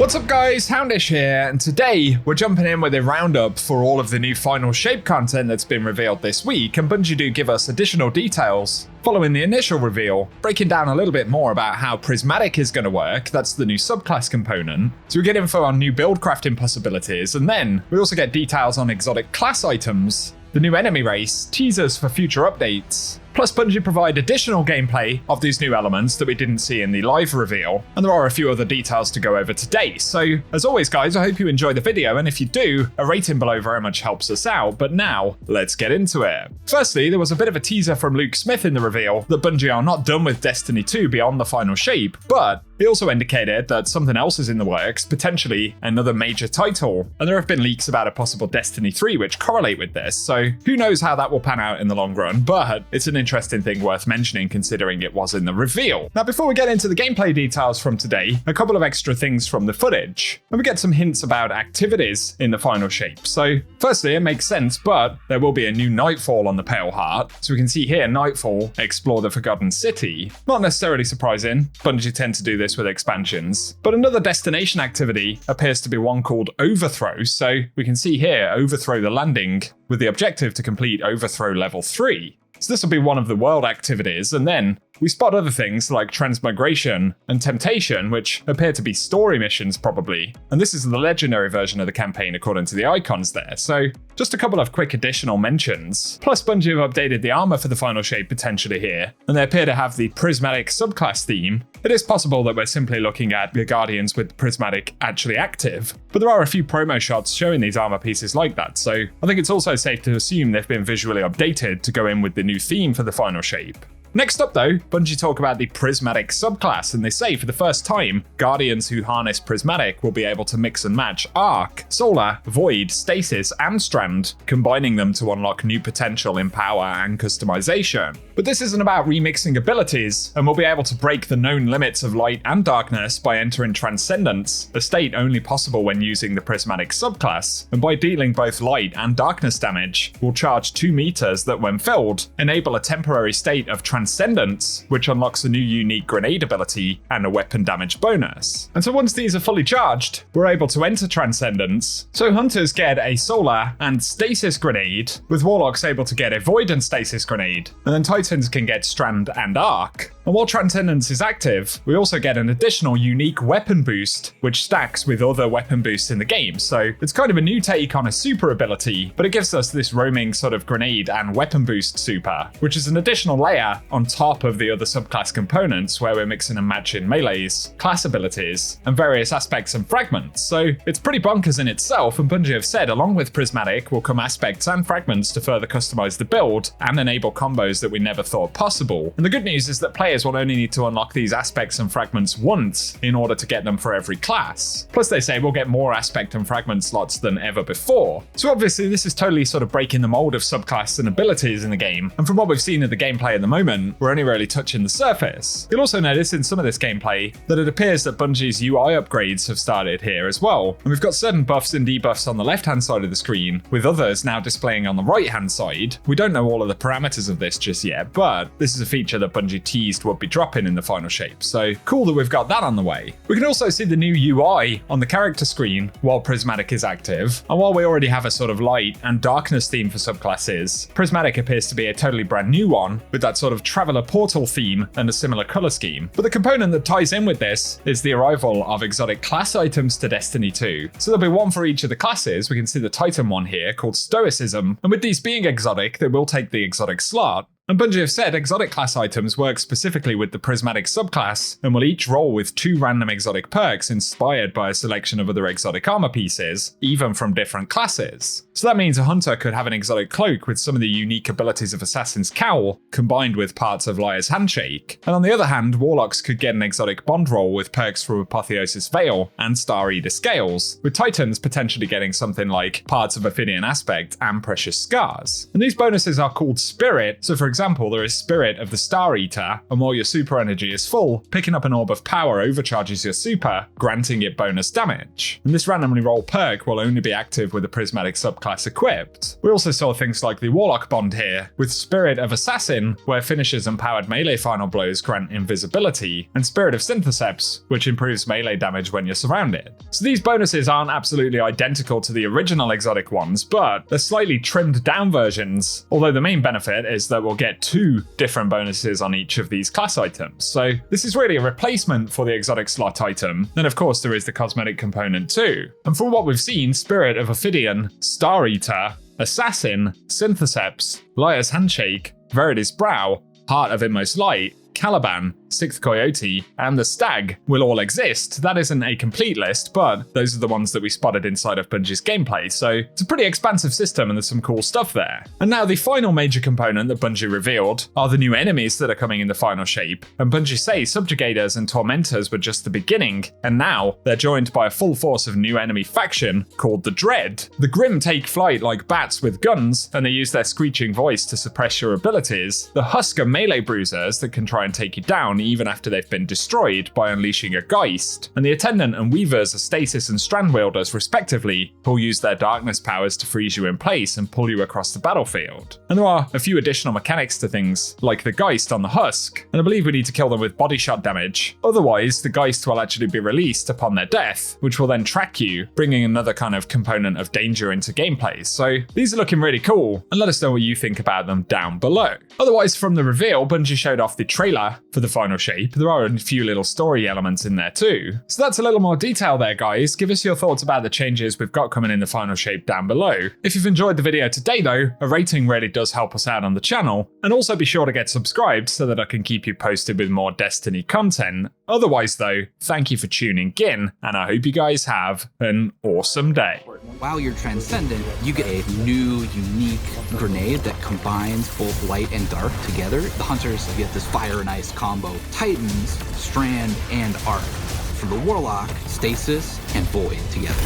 What's up guys, Houndish here, and today we're jumping in with a roundup for all of the new Final Shape content that's been revealed this week, and Bungie do give us additional details following the initial reveal, breaking down a little bit more about how Prismatic is going to work, that's the new subclass component. So we get info on new build crafting possibilities, and then we also get details on exotic class items, the new enemy race, teasers for future updates. Plus, Bungie provide additional gameplay of these new elements that we didn't see in the live reveal, and there are a few other details to go over today. So, as always guys, I hope you enjoy the video, and if you do, a rating below very much helps us out, but now, let's get into it. Firstly, there was a bit of a teaser from Luke Smith in the reveal that Bungie are not done with Destiny 2 beyond the Final Shape, but he also indicated that something else is in the works, potentially another major title, and there have been leaks about a possible Destiny 3 which correlate with this, so who knows how that will pan out in the long run, but it's an interesting thing worth mentioning considering it was in the reveal. Now before we get into the gameplay details from today, a couple of extra things from the footage, and we get some hints about activities in the Final Shape. So firstly, it makes sense, but there will be a new Nightfall on the Pale Heart, so we can see here Nightfall, explore the Forgotten City. Not necessarily surprising, Bungie tend to do this with expansions, but another destination activity appears to be one called Overthrow, so we can see here Overthrow the landing with the objective to complete Overthrow level 3. So this will be one of the world activities, and then we spot other things like Transmigration and Temptation, which appear to be story missions probably, and this is the legendary version of the campaign according to the icons there, so just a couple of quick additional mentions. Plus Bungie have updated the armor for the Final Shape potentially here, and they appear to have the Prismatic subclass theme. It is possible that we're simply looking at the Guardians with Prismatic actually active, but there are a few promo shots showing these armor pieces like that, so I think it's also safe to assume they've been visually updated to go in with the new theme for the Final Shape. Next up though, Bungie talk about the Prismatic subclass, and they say for the first time, Guardians who harness Prismatic will be able to mix and match Arc, Solar, Void, Stasis, and Strand, combining them to unlock new potential in power and customization. But this isn't about remixing abilities, and we'll be able to break the known limits of light and darkness by entering Transcendence, a state only possible when using the Prismatic subclass, and by dealing both light and darkness damage, we'll charge 2 meters that when filled, enable a temporary state of Transcendence, which unlocks a new unique grenade ability and a weapon damage bonus. And so once these are fully charged, we're able to enter Transcendence, so Hunters get a Solar and Stasis grenade, with Warlocks able to get a Void and Stasis grenade, and then Titans can get Strand and Arc. And while Transcendence is active, we also get an additional unique weapon boost, which stacks with other weapon boosts in the game, so it's kind of a new take on a super ability, but it gives us this roaming sort of grenade and weapon boost super, which is an additional layer on top of the other subclass components where we're mixing and matching melees, class abilities, and various aspects and fragments. So it's pretty bonkers in itself, and Bungie have said along with Prismatic will come aspects and fragments to further customize the build and enable combos that we never thought possible. And the good news is that players will only need to unlock these aspects and fragments once in order to get them for every class. Plus they say we'll get more aspect and fragment slots than ever before. So obviously this is totally sort of breaking the mold of subclass and abilities in the game, and from what we've seen of the gameplay at the moment, we're only really touching the surface. You'll also notice in some of this gameplay that it appears that Bungie's UI upgrades have started here as well, and we've got certain buffs and debuffs on the left hand side of the screen, with others now displaying on the right hand side. We don't know all of the parameters of this just yet, but this is a feature that Bungie teased would be dropping in the Final Shape, so cool that we've got that on the way. We can also see the new UI on the character screen while Prismatic is active, and while we already have a sort of light and darkness theme for subclasses, Prismatic appears to be a totally brand new one with that sort of Traveler Portal theme and a similar color scheme. But the component that ties in with this is the arrival of exotic class items to Destiny 2. So there'll be one for each of the classes. We can see the Titan one here called Stoicism, and with these being exotic, they will take the exotic slot. And Bungie have said exotic class items work specifically with the Prismatic subclass and will each roll with 2 random exotic perks inspired by a selection of other exotic armor pieces, even from different classes. So that means a Hunter could have an exotic cloak with some of the unique abilities of Assassin's Cowl, combined with parts of Liar's Handshake. And on the other hand, Warlocks could get an exotic bond roll with perks from Apotheosis Veil and Star Eater Scales, with Titans potentially getting something like parts of Ophidian Aspect and Precious Scars. And these bonuses are called Spirit, so for example, example, there is Spirit of the Star Eater, and while your super energy is full, picking up an orb of power overcharges your super, granting it bonus damage. And this randomly roll perk will only be active with the Prismatic subclass equipped. We also saw things like the Warlock bond here, with Spirit of Assassin, where finishes and powered melee final blows grant invisibility, and Spirit of Syntheseps, which improves melee damage when you're surrounded. So these bonuses aren't absolutely identical to the original exotic ones, but they're slightly trimmed down versions, although the main benefit is that we'll get 2 different bonuses on each of these class items. So this is really a replacement for the exotic slot item. Then of course there is the cosmetic component too. And from what we've seen, Spirit of Ophidian, Star Eater, Assassin, Syntheseps, Liar's Handshake, Verity's Brow, Heart of Inmost Light, Caliban, Sixth Coyote, and the Stag will all exist. That isn't a complete list, but those are the ones that we spotted inside of Bungie's gameplay, so it's a pretty expansive system and there's some cool stuff there. And now the final major component that Bungie revealed are the new enemies that are coming in the final shape, and Bungie say Subjugators and Tormentors were just the beginning, and now they're joined by a full force of new enemy faction called the Dread. The Grim take flight like bats with guns, and they use their screeching voice to suppress your abilities. The Husk are melee bruisers that can try and take you down even after they've been destroyed by unleashing a Geist, and the Attendant and Weavers are stasis and strand wielders respectively, who'll use their darkness powers to freeze you in place and pull you across the battlefield. And there are a few additional mechanics to things, like the Geist on the Husk, and I believe we need to kill them with body shot damage. Otherwise, the Geist will actually be released upon their death, which will then track you, bringing another kind of component of danger into gameplay. So these are looking really cool, and let us know what you think about them down below. Otherwise, from the reveal, Bungie showed off the trailer for the final shape. There are a few little story elements in there too. So that's a little more detail there, guys. Give us your thoughts about the changes we've got coming in the final shape down below. If you've enjoyed the video today though, a rating really does help us out on the channel, and also be sure to get subscribed so that I can keep you posted with more Destiny content. Otherwise though, thank you for tuning in, and I hope you guys have an awesome day. While you're Transcendent, you get a new, unique grenade that combines both light and dark together. The Hunters get this fire and ice combo. Titans, Strand, and Arc. For the Warlock, Stasis and Void together.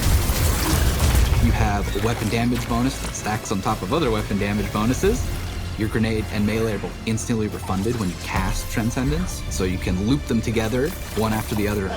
You have a weapon damage bonus that stacks on top of other weapon damage bonuses. Your grenade and melee are both instantly refunded when you cast Transcendence, so you can loop them together, one after the other.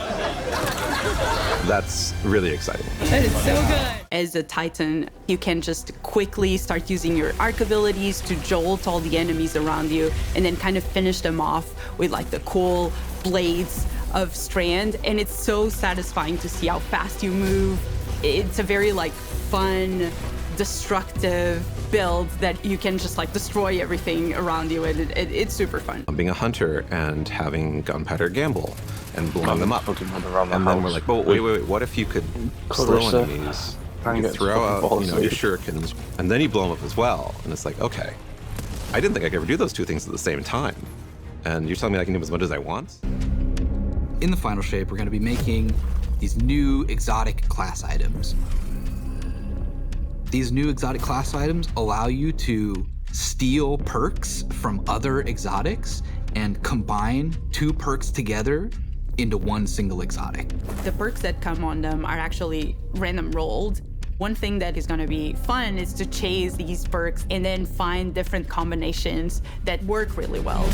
That's really exciting. That is so good. As a Titan, you can just quickly start using your arc abilities to jolt all the enemies around you, and then kind of finish them off with like the cool blades of Strand, and it's so satisfying to see how fast you move. It's a very like fun, destructive build that you can just like destroy everything around you, and it's super fun. Being a hunter and having gunpowder gamble and blowing them up, and then we're like, oh wait, what if you could slow enemies, you could throw out your shurikens, and then you blow them up as well, and it's like, okay, I didn't think I could ever do those two things at the same time, and you're telling me I can do as much as I want? In the final shape, we're going to be making these new exotic class items. These new exotic class items allow you to steal perks from other exotics and combine 2 perks together into one single exotic. The perks that come on them are actually random rolled. One thing that is going to be fun is to chase these perks and then find different combinations that work really well.